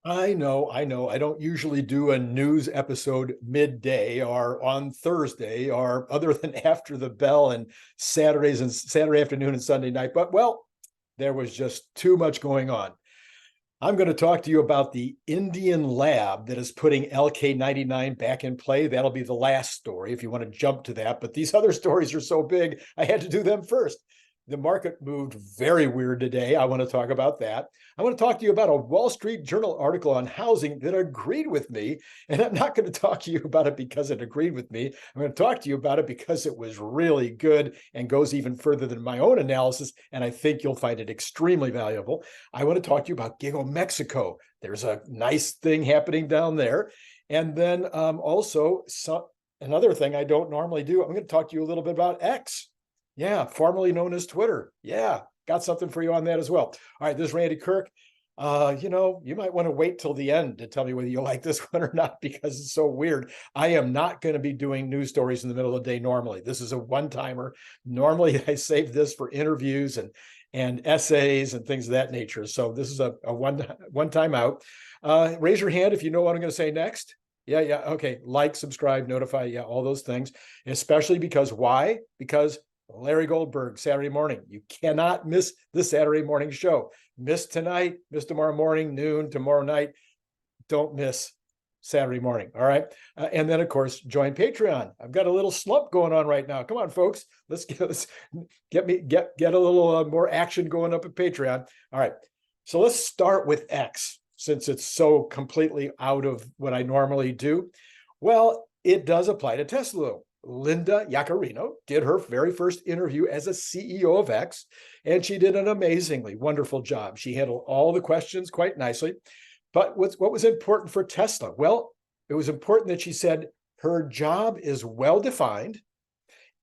I know, I know. I don't usually do a news episode midday or on Thursday or other than after the bell and Saturdays and Saturday afternoon and Sunday night. But well, there was just too much going on. I'm going to talk to you about the Indian lab that is putting LK-99 back in play. That'll be the last story if you want to jump to that. But these other stories are so big, I had to do them first. The market moved very weird today. I want to talk about that. I want to talk to you about a Wall Street Journal article on housing that agreed with me. And I'm not going to talk to you about it because it agreed with me. I'm going to talk to you about it because it was really good and goes even further than my own analysis. And I think you'll find it extremely valuable. I want to talk to you about Gig Mexico. There's a nice thing happening down there. And then another thing I don't normally do, I'm going to talk to you a little bit about X. Yeah, formerly known as Twitter. Yeah, got something for you on that as well. All right, this is Randy Kirk. You might want to wait till the end to tell me whether you like this one or not because it's so weird. I am not going to be doing news stories in the middle of the day normally. This is a one-timer. Normally, I save this for interviews and essays and things of that nature. So this is a one time out. Raise your hand if you know what I'm going to say next. Yeah, yeah. Okay. Like, subscribe, notify. Yeah, all those things. Especially because why? Because Larry Goldberg, Saturday morning. You cannot miss the Saturday morning show. Miss tonight, miss tomorrow morning, noon, tomorrow night. Don't miss Saturday morning. All right. And then, of course, join Patreon. I've got a little slump going on right now. Come on, folks. Let's get a little more action going up at Patreon. All right. So let's start with X since it's so completely out of what I normally do. Well, it does apply to Tesla. Linda Yaccarino did her very first interview as a CEO of X, and she did an amazingly wonderful job. She handled all the questions quite nicely. But what was important for Tesla? Well, it was important that she said her job is well defined,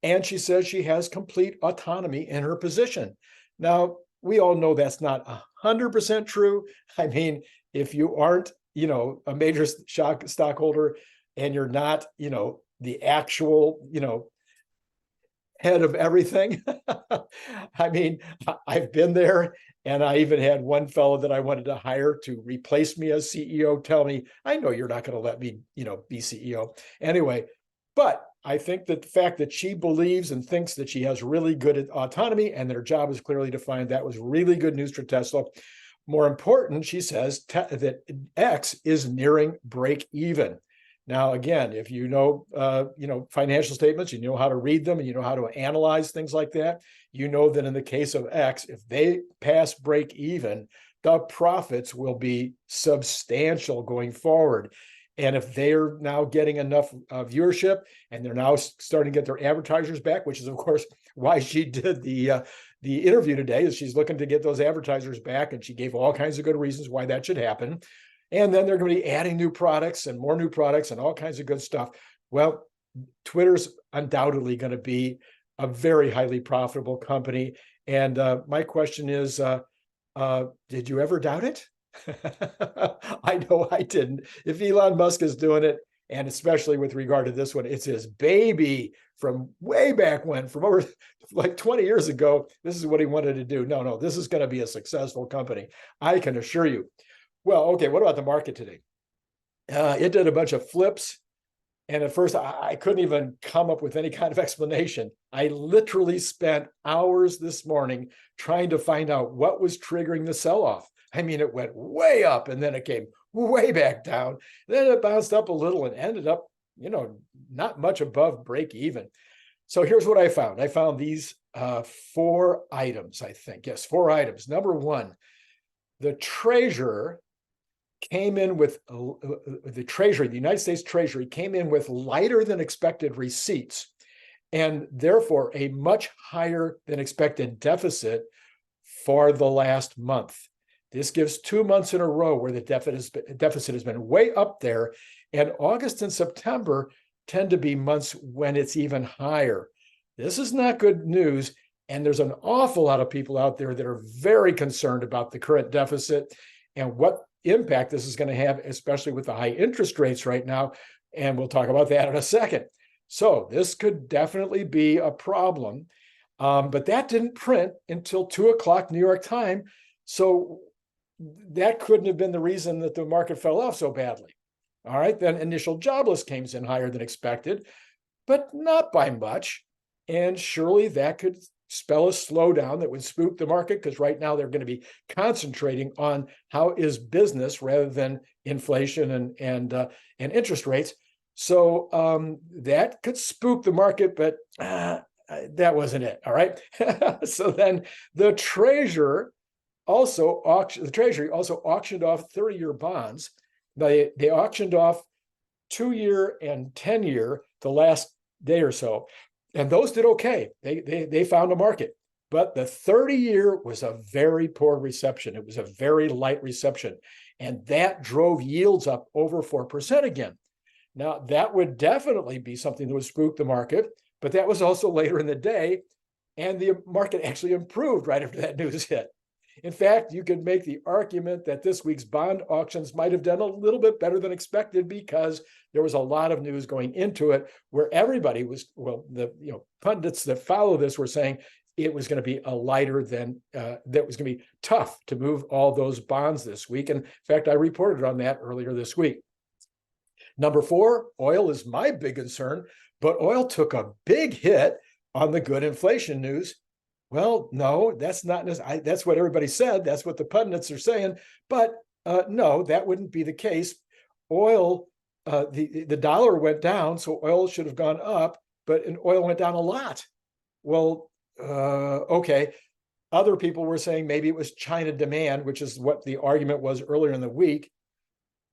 and she says she has complete autonomy in her position. Now, we all know that's not 100% true. I mean, if you aren't, a major stockholder and you're not, the actual, head of everything. I mean, I've been there, and I even had one fellow that I wanted to hire to replace me as CEO tell me, I know you're not going to let me, be CEO. Anyway, but I think that the fact that she believes and thinks that she has really good autonomy and that her job is clearly defined, that was really good news for Tesla. More important, she says that X is nearing break even. Now, again, if you know financial statements, you know how to read them, and you know how to analyze things like that. You know that in the case of X, if they pass break even, the profits will be substantial going forward. And if they're now getting enough viewership and they're now starting to get their advertisers back, which is, of course, why she did the interview today, is she's looking to get those advertisers back. And she gave all kinds of good reasons why that should happen. And then they're going to be adding new products and more new products and all kinds of good stuff. Well, Twitter's undoubtedly going to be a very highly profitable company. And my question is, did you ever doubt it? I know I didn't. If Elon Musk is doing it, and especially with regard to this one, it's his baby from way back when, from over like 20 years ago. This is what he wanted to do. No, this is going to be a successful company. I can assure you. Well, okay, what about the market today? It did a bunch of flips. And at first, I couldn't even come up with any kind of explanation. I literally spent hours this morning trying to find out what was triggering the sell-off. I mean, it went way up and then it came way back down. Then it bounced up a little and ended up, not much above break even. So here's what I found. I found these 4 items, I think. Yes, 4 items. Number one, the treasurer came in with the United States Treasury came in with lighter than expected receipts and therefore a much higher than expected deficit for the last month. This gives 2 months in a row where the deficit has been way up there, and August and September tend to be months when it's even higher. This is not good news, and there's an awful lot of people out there that are very concerned about the current deficit and what impact this is going to have, especially with the high interest rates right now. And we'll talk about that in a second. So this could definitely be a problem. But that didn't print until 2 o'clock New York time. So that couldn't have been the reason that the market fell off so badly. All right, then initial jobless came in higher than expected, but not by much. And surely that could spell a slowdown that would spook the market, because right now they're going to be concentrating on how is business rather than inflation and interest rates. So that could spook the market, but that wasn't it. All right. So then the Treasury also auctioned off 30-year bonds. They auctioned off 2-year and 10-year the last day or so, and those did okay. They found a market, but the 30-year was a very poor reception. It was a very light reception, and that drove yields up over 4% again. Now, that would definitely be something that would spook the market, but that was also later in the day, and the market actually improved right after that news hit. In fact, you could make the argument that this week's bond auctions might have done a little bit better than expected, because there was a lot of news going into it where everybody was, well, the pundits that follow this were saying it was going to be a lighter than, that was going to be tough to move all those bonds this week. And in fact, I reported on that earlier this week. Number 4, oil is my big concern, but oil took a big hit on the good inflation news. Well, no, that's not. That's what everybody said. That's what the pundits are saying. But no, that wouldn't be the case. Oil, the dollar went down, so oil should have gone up, but oil went down a lot. Well, okay. Other people were saying maybe it was China demand, which is what the argument was earlier in the week.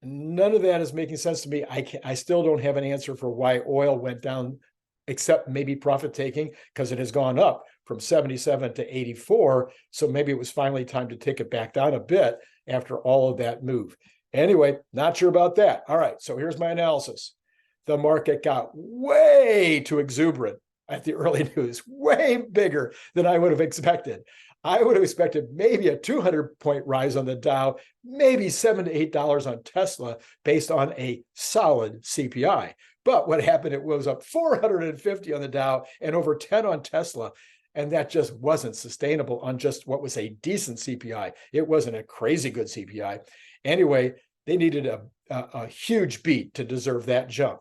None of that is making sense to me. I still don't have an answer for why oil went down, except maybe profit taking, because it has gone up from 77 to 84. So maybe it was finally time to take it back down a bit after all of that move. Anyway, not sure about that. All right, so here's my analysis. The market got way too exuberant at the early news, way bigger than I would have expected. I would have expected maybe a 200-point rise on the Dow, maybe $7 to $8 on Tesla based on a solid CPI. But what happened, it was up 450 on the Dow and over 10 on Tesla. And that just wasn't sustainable on just what was a decent CPI. It wasn't a crazy good CPI. Anyway, they needed a huge beat to deserve that jump.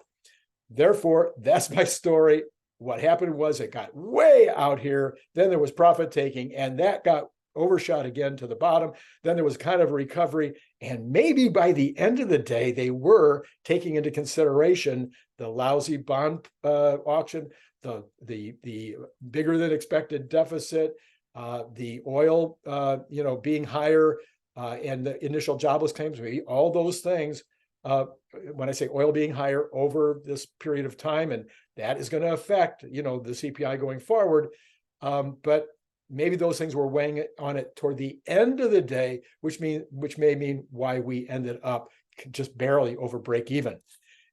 Therefore, that's my story. What happened was it got way out here. Then there was profit taking, and that got overshot again to the bottom. Then there was kind of a recovery. And maybe by the end of the day, they were taking into consideration the lousy bond auction, the bigger than expected deficit, the oil being higher, and the initial jobless claims, maybe all those things. When I say oil being higher over this period of time, and that is going to affect, the CPI going forward. But maybe those things were weighing on it toward the end of the day, which may mean why we ended up just barely over break even.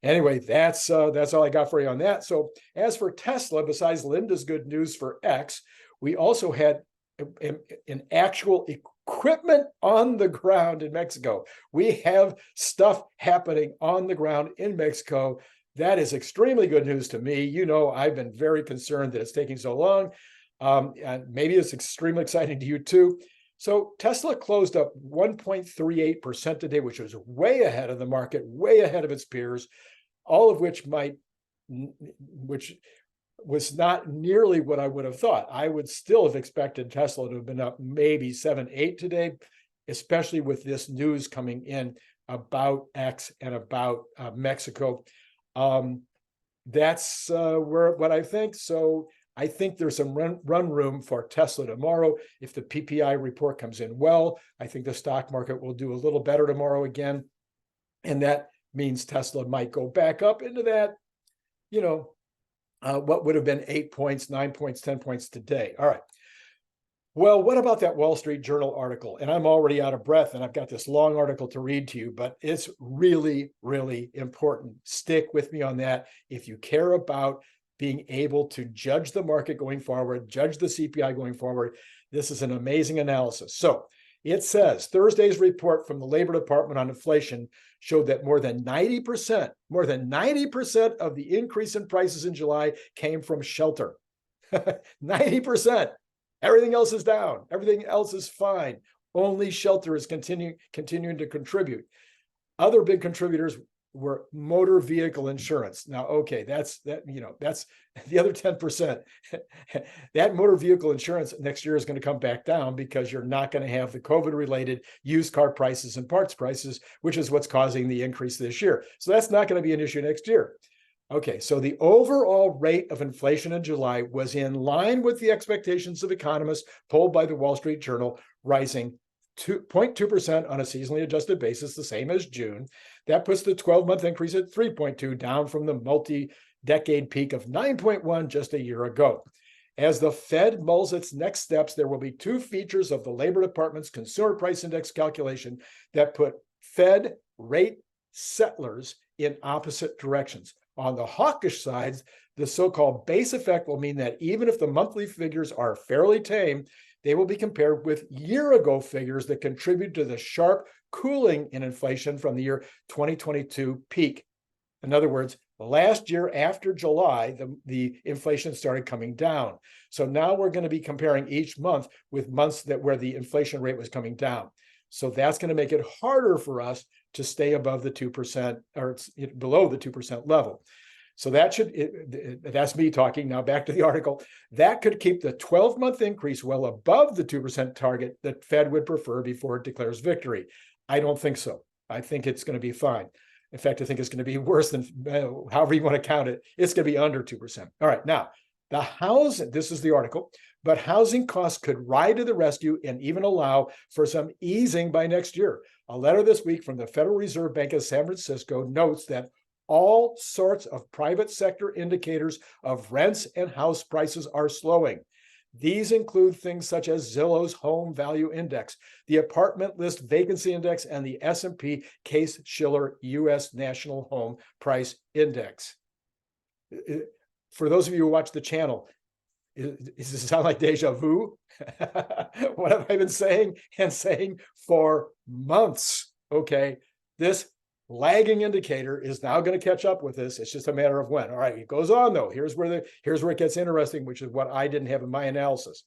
Anyway, that's all I got for you on that. So as for Tesla, besides Linda's good news for X, we also had an actual equipment on the ground in Mexico. We have stuff happening on the ground in Mexico. That is extremely good news to me. I've been very concerned that it's taking so long. And maybe it's extremely exciting to you too. So Tesla closed up 1.38% today, which was way ahead of the market, way ahead of its peers, all of which was not nearly what I would have thought. I would still have expected Tesla to have been up maybe 7-8 today, especially with this news coming in about X and about Mexico. That's what I think. So I think there's some run room for Tesla tomorrow. If the PPI report comes in well, I think the stock market will do a little better tomorrow again. And that means Tesla might go back up into that, what would have been 8 points, 9 points, 10 points today. All right. Well, what about that Wall Street Journal article? And I'm already out of breath, and I've got this long article to read to you, but it's really, really important. Stick with me on that. If you care about being able to judge the market going forward, judge the CPI going forward, this is an amazing analysis. So it says Thursday's report from the Labor Department on inflation showed that more than 90% of the increase in prices in July came from shelter. 90%. Everything else is down. Everything else is fine. Only shelter is continuing to contribute. Other big contributors were motor vehicle insurance. Now, okay, that's the other 10%. That motor vehicle insurance next year is going to come back down because you're not going to have the COVID-related used car prices and parts prices, which is what's causing the increase this year. So that's not going to be an issue next year. Okay, so the overall rate of inflation in July was in line with the expectations of economists polled by the Wall Street Journal, rising 0.2% on a seasonally adjusted basis, the same as June. That puts the 12-month increase at 3.2, down from the multi-decade peak of 9.1 just a year ago. As the Fed mulls its next steps, there will be two features of the Labor Department's Consumer Price Index calculation that put Fed rate settlers in opposite directions. On the hawkish sides, the so-called base effect will mean that even if the monthly figures are fairly tame, they will be compared with year-ago figures that contribute to the sharp cooling in inflation from the year 2022 peak. In other words, last year after July, the inflation started coming down. So now we're going to be comparing each month with months where the inflation rate was coming down. So that's going to make it harder for us to stay above the 2% or below the 2% level. So that's me talking. Now back to the article. That could keep the 12-month increase well above the 2% target that Fed would prefer before it declares victory. I don't think so. I think it's going to be fine. In fact, I think it's going to be worse than however you want to count it. It's going to be under 2%. All right. Now, the housing, this is the article, but housing costs could ride to the rescue and even allow for some easing by next year. A letter this week from the Federal Reserve Bank of San Francisco notes that all sorts of private sector indicators of rents and house prices are slowing. These include things such as Zillow's Home Value Index, the Apartment List Vacancy Index, and the S&P Case-Shiller U.S. National Home Price Index. For those of you who watch the channel, does this sound like deja vu? What have I been saying and saying for months? Okay, this lagging indicator is now going to catch up with this. It's just a matter of when. All right, it goes on though. Here's where it gets interesting, which is what I didn't have in my analysis.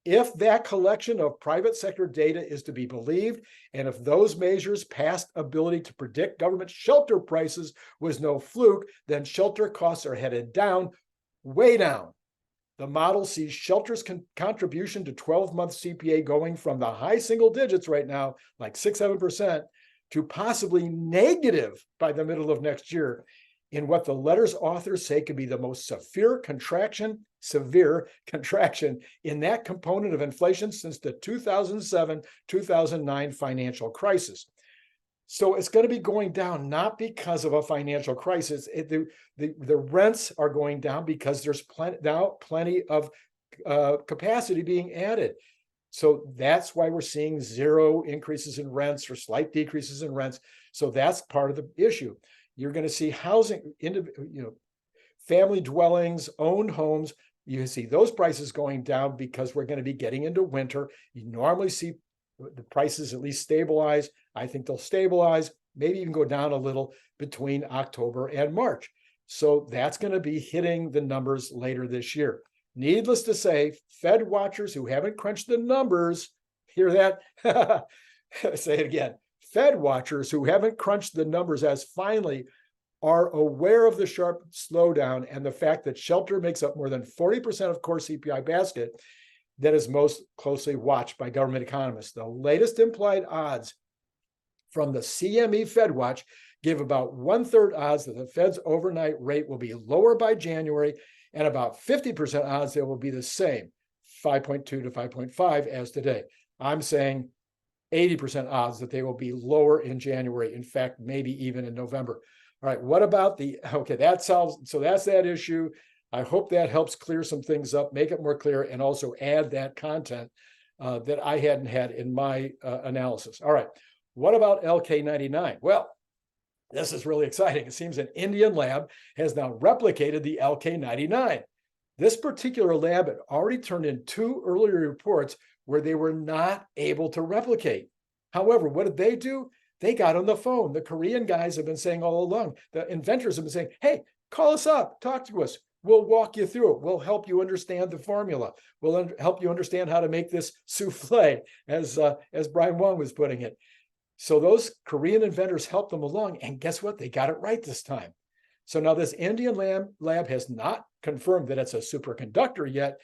If that collection of private sector data is to be believed, and if those measures' past ability to predict government shelter prices was no fluke, then shelter costs are headed down, way down. The model sees shelter's contribution to 12-month CPI going from the high single digits right now, like 6-7%, to possibly negative by the middle of next year, in what the letter's authors say could be the most severe contraction in that component of inflation since the 2007-2009 financial crisis. So it's going to be going down not because of a financial crisis. The rents are going down because there's plenty of capacity being added. So that's why we're seeing zero increases in rents or slight decreases in rents. So that's part of the issue. You're going to see housing, family dwellings, owned homes. You can see those prices going down because we're going to be getting into winter. You normally see the prices at least stabilize. I think they'll stabilize, maybe even go down a little between October and March. So that's going to be hitting the numbers later this year. Needless to say, Fed watchers who haven't crunched the numbers, hear that? Say it again. Fed watchers who haven't crunched the numbers as finely are aware of the sharp slowdown and the fact that shelter makes up more than 40% of core CPI basket that is most closely watched by government economists. The latest implied odds from the CME FedWatch give about 1/3 odds that the Fed's overnight rate will be lower by January, and about 50% odds they will be the same, 5.2 to 5.5 as today. I'm saying 80% odds that they will be lower in January. In fact, maybe even in November. All right, what about okay, that's that issue. I hope that helps clear some things up, make it more clear, and also add that content that I hadn't had in my analysis. All right, what about LK-99? Well, this is really exciting. It seems an Indian lab has now replicated the LK-99. This particular lab had already turned in 2 earlier reports where they were not able to replicate. However, what did they do? They got on the phone. The Korean guys have been saying all along, the inventors have been saying, hey, call us up, talk to us. We'll walk you through it. We'll help you understand the formula. We'll help you understand how to make this souffle, as Brian Wang was putting it. So those Korean inventors helped them along, and guess what? They got it right this time. So now this Indian lab has not confirmed that it's a superconductor yet,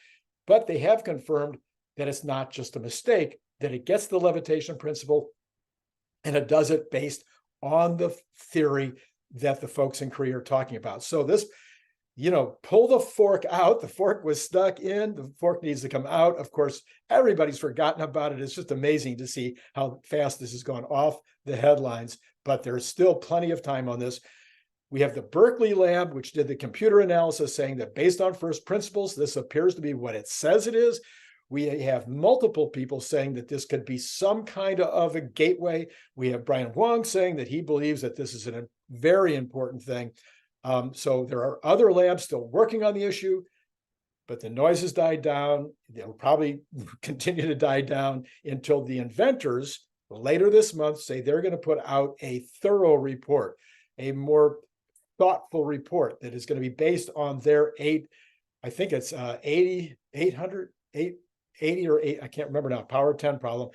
but they have confirmed that it's not just a mistake, that it gets the levitation principle, and it does it based on the theory that the folks in Korea are talking about. So this, pull the fork out. The fork was stuck in. The fork needs to come out. Of course, everybody's forgotten about it. It's just amazing to see how fast this has gone off the headlines, but there's still plenty of time on this. We have the Berkeley lab, which did the computer analysis, saying that based on first principles, this appears to be what it says it is. We have multiple people saying that this could be some kind of a gateway. We have Brian Wang saying that he believes that this is a very important thing. So there are other labs still working on the issue, but the noise has died down. They'll probably continue to die down until the inventors later this month say they're going to put out a thorough report, a more thoughtful report that is going to be based on their 80 or 8, I can't remember now, power 10 problem.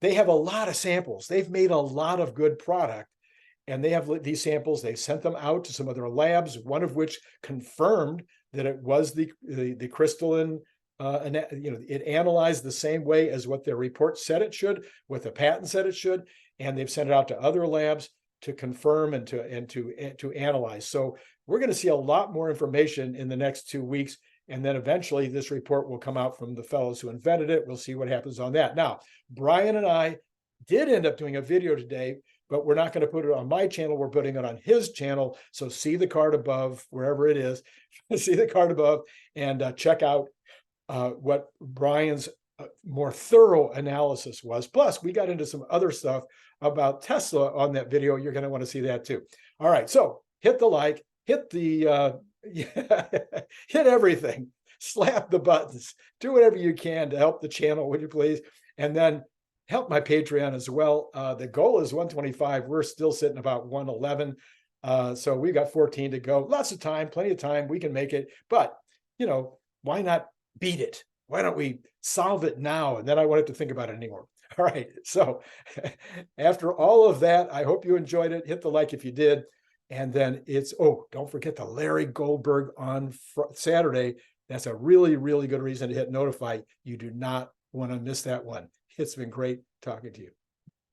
They have a lot of samples. They've made a lot of good product, and they have these samples. They sent them out to some other labs, one of which confirmed that it was the crystalline, it analyzed the same way as what their report said it should, what the patent said it should, and they've sent it out to other labs to confirm and to analyze. So we're going to see a lot more information in the next 2 weeks. And then eventually this report will come out from the fellows who invented it. We'll see what happens on that. Now, Brian and I did end up doing a video today, but we're not going to put it on my channel. We're putting it on his channel. So see the card above, wherever it is, see the card above, and check out what Brian's more thorough analysis was. Plus, we got into some other stuff about Tesla on that video. You're going to want to see that too. All right, so hit the like, hit the hit everything, slap the buttons, do whatever you can to help the channel, would you please? And then help my Patreon as well. The goal is 125. We're still sitting about 111. So we've got 14 to go. Lots of time, plenty of time. We can make it. But, why not beat it? Why don't we solve it now? And then I won't have to think about it anymore. All right. So after all of that, I hope you enjoyed it. Hit the like if you did. And then don't forget the Larry Goldberg on Saturday. That's a really, really good reason to hit notify. You do not want to miss that one. It's been great talking to you.